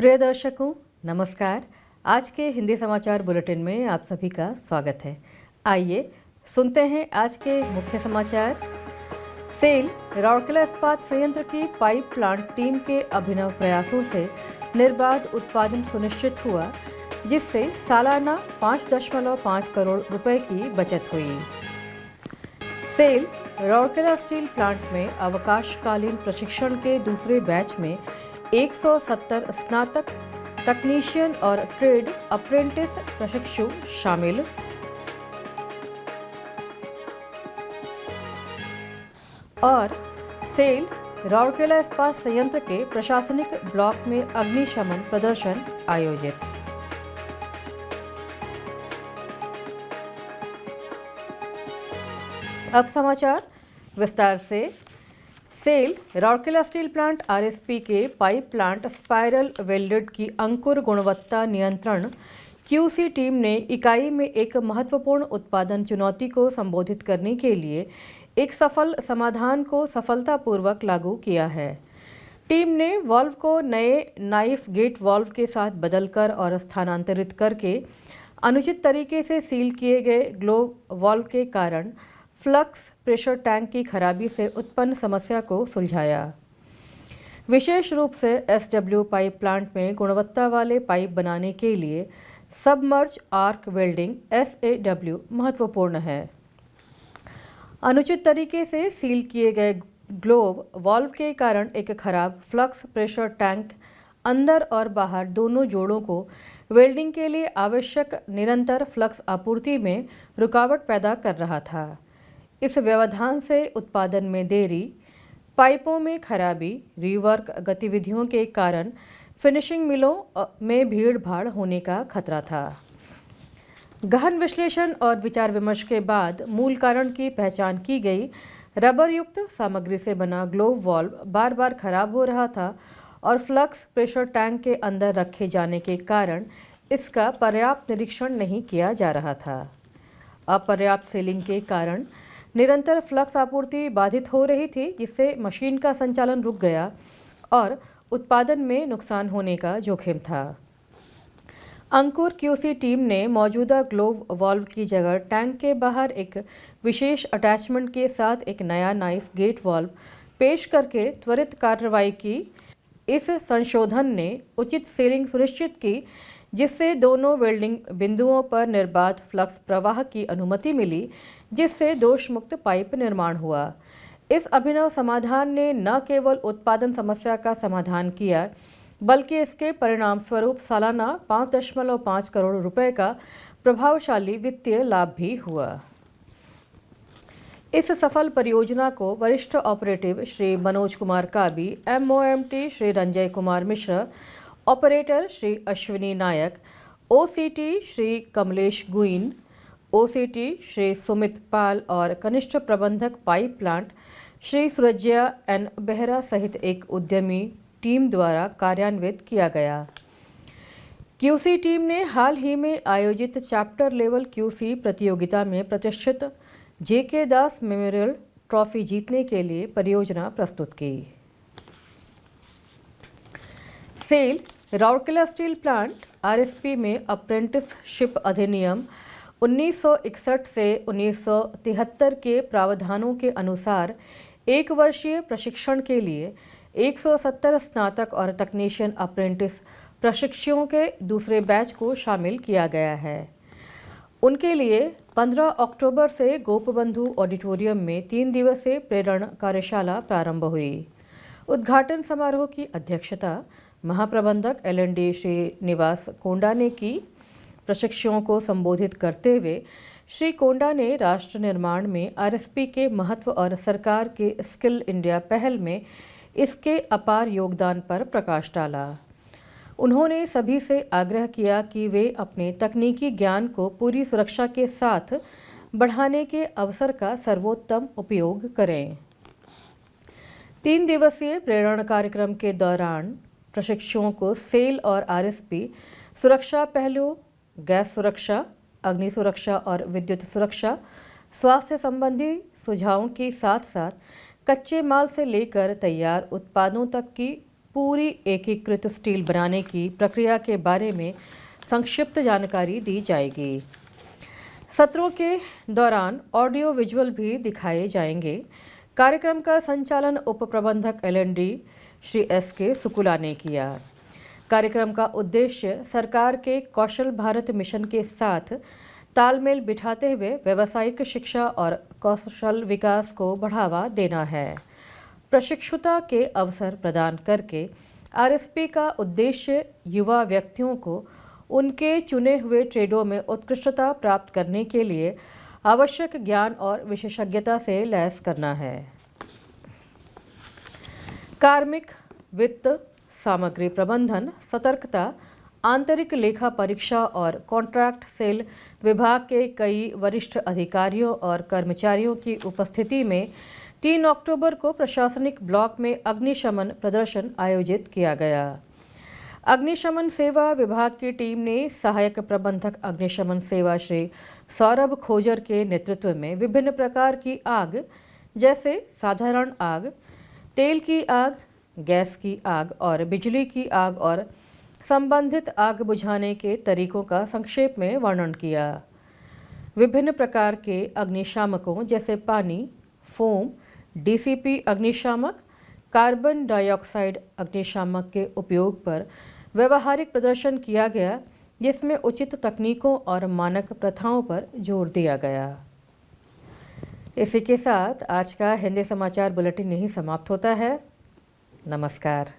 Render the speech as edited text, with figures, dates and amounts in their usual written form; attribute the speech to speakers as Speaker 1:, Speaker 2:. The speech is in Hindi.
Speaker 1: प्रिय दर्शकों, नमस्कार। आज के हिंदी समाचार बुलेटिन में आप सभी का स्वागत है। आइए सुनते हैं आज के मुख्य समाचार। सेल राउरकेला इस्पात संयंत्र की पाइप प्लांट टीम के अभिनव प्रयासों से निर्बाध उत्पादन सुनिश्चित हुआ, जिससे सालाना 5.5 करोड़ रुपए की बचत हुई। सेल राउरकेला स्टील प्लांट में अवकाशकालीन प्रशिक्षण के दूसरे बैच में 170 स्नातक, तकनीशियन और ट्रेड अप्रेंटिस प्रशिक्षु शामिल। और सेल राउरकेला इस्पात संयंत्र के प्रशासनिक ब्लॉक में अग्निशमन प्रदर्शन आयोजित। अब समाचार विस्तार से। SAIL Rourkela steel plant RSP के पाइप प्लांट स्पाइरल वेल्डेड की अंकुर गुणवत्ता नियंत्रण क्यूसी टीम ने इकाई में एक महत्वपूर्ण उत्पादन चुनौती को संबोधित करने के लिए एक सफल समाधान को सफलतापूर्वक लागू किया है। टीम ने वाल्व को नए नाइफ गेट वाल्व के साथ बदलकर और स्थानांतरित करके अनुचित तरीके से सील किए गए ग्लोव वाल्व के कारण फ्लक्स प्रेशर टैंक की खराबी से उत्पन्न समस्या को सुलझाया। विशेष रूप से एसडब्ल्यू पाइप प्लांट में गुणवत्ता वाले पाइप बनाने के लिए सबमर्ज आर्क वेल्डिंग SAW महत्वपूर्ण है। अनुचित तरीके से सील किए गए ग्लोव वाल्व के कारण एक खराब फ्लक्स प्रेशर टैंक अंदर और बाहर दोनों जोड़ों को वेल्डिंग के लिए आवश्यक निरंतर फ्लक्स आपूर्ति में रुकावट पैदा कर रहा था। इस व्यवधान से उत्पादन में देरी, पाइपों में खराबी, रीवर्क गतिविधियों के कारण फिनिशिंग मिलों में भीड़ भाड़ होने का खतरा था। गहन विश्लेषण और विचार विमर्श के बाद मूल कारण की पहचान की गई। रबर युक्त सामग्री से बना ग्लोव वाल्व बार बार खराब हो रहा था और फ्लक्स प्रेशर टैंक के अंदर रखे जाने के कारण इसका पर्याप्त निरीक्षण नहीं किया जा रहा था। अपर्याप्त सीलिंग के कारण निरंतर फ्लक्स आपूर्ति बाधित हो रही थी, जिससे मशीन का संचालन रुक गया और उत्पादन में नुकसान होने का जोखिम था। अंकुर क्यूसी टीम ने मौजूदा ग्लोव वाल्व की जगह टैंक के बाहर एक विशेष अटैचमेंट के साथ एक नया नाइफ गेट वाल्व पेश करके त्वरित कार्रवाई की। इस संशोधन ने उचित सीलिंग सुनिश्चित की, जिससे दोनों वेल्डिंग बिंदुओं पर निर्बाध फ्लक्स प्रवाह की अनुमति मिली, जिससे दोष मुक्त पाइप निर्माण हुआ। इस अभिनव समाधान ने न केवल उत्पादन समस्या का समाधान किया, बल्कि इसके परिणाम स्वरूप सालाना 5.5 करोड़ रुपए का प्रभावशाली वित्तीय लाभ भी हुआ। इस सफल परियोजना को वरिष्ठ operative Shri Manoj Kumar Kabi, MOMT Shri Ranjay Kumar Mishra, operator Shri Ashwini Nayak, OCT Shri Kamlesh Guin, OCT Shri Sumit Pal और कनिष्ठ प्रबंधक pipe plant Shri Surjya N Behera सहित एक उद्यमी टीम द्वारा कार्यान्वित किया गया। क्यूसी टीम ने हाल ही में आयोजित चैप्टर लेवल क्यूसी प्रतियोगिता में प्रतिष्ठित JK दास मेमोरियल ट्रॉफी जीतने के लिए परियोजना प्रस्तुत की। SAIL Rourkela steel plant RSP में अप्रेंटिसशिप अधिनियम 1961 से 1973 के प्रावधानों के अनुसार 1 वर्षीय प्रशिक्षण के लिए 170 स्नातक और तकनीशियन अप्रेंटिस प्रशिक्षुओं के दूसरे बैच को शामिल किया गया है। उनके लिए 15 अक्टूबर से गोपबंधु ऑडिटोरियम में 3 दिवसीय प्रेरण कार्यशाला प्रारंभ हुई। उद्घाटन समारोह की अध्यक्षता महाप्रबंधक LND श्रीनिवास कोंडा ने की। प्रशिक्षुओं को संबोधित करते हुए श्री कोंडा ने राष्ट्र निर्माण में आरएसपी के महत्व और सरकार के स्किल इंडिया पहल में इसके अपार योगदान पर प्रकाश डाला। उन्होंने सभी से आग्रह किया कि वे अपने तकनीकी ज्ञान को पूरी सुरक्षा के साथ बढ़ाने के अवसर का सर्वोत्तम उपयोग करें। 3 दिवसीय प्रेरण कार्यक्रम के दौरान प्रशिक्षुओं को सेल और आरएसपी सुरक्षा पहलुओं, गैस सुरक्षा, अग्नि सुरक्षा और विद्युत सुरक्षा, स्वास्थ्य संबंधी सुझावों के साथ साथ कच्चे माल से लेकर तैयार उत्पादों तक की पूरी एकीकृत स्टील बनाने की प्रक्रिया के बारे में संक्षिप्त जानकारी दी जाएगी। सत्रों के दौरान ऑडियो विजुअल भी दिखाए जाएंगे। कार्यक्रम का संचालन उप प्रबंधक LND श्री SK सुकुला ने किया। कार्यक्रम का उद्देश्य सरकार के कौशल भारत मिशन के साथ तालमेल बिठाते हुए व्यावसायिक शिक्षा और कौशल विकास को बढ़ावा देना है। प्रशिक्षुता के अवसर प्रदान करके RSP का उद्देश्य युवा व्यक्तियों को उनके चुने हुए ट्रेडों में उत्कृष्टता प्राप्त करने के लिए आवश्यक ज्ञान और विशेषज्ञता से लैस करना है। कार्मिक, वित्त, सामग्री प्रबंधन, सतर्कता, आंतरिक लेखा परीक्षा और कॉन्ट्रैक्ट सेल विभाग के कई वरिष्ठ अधिकारियों और कर्मचारियों की उपस्थिति में 3 अक्टूबर को प्रशासनिक ब्लॉक में अग्निशमन प्रदर्शन आयोजित किया गया। अग्निशमन सेवा विभाग की टीम ने सहायक प्रबंधक अग्निशमन सेवा श्री सौरभ खोजर के नेतृत्व में विभिन्न प्रकार की आग जैसे साधारण आग, तेल की आग, गैस की आग और बिजली की आग और संबंधित आग बुझाने के तरीकों का संक्षेप में वर्णन किया। विभिन्न प्रकार के अग्निशामकों जैसे पानी, फोम, DCP अग्निशामक, कार्बन डाइऑक्साइड अग्निशामक के उपयोग पर व्यवहारिक प्रदर्शन किया गया, जिसमें उचित तकनीकों और मानक प्रथाओं पर जोर दिया गया। इसी के साथ आज का हिंदी समाचार बुलेटिन यहीं समाप्त होता है। नमस्कार।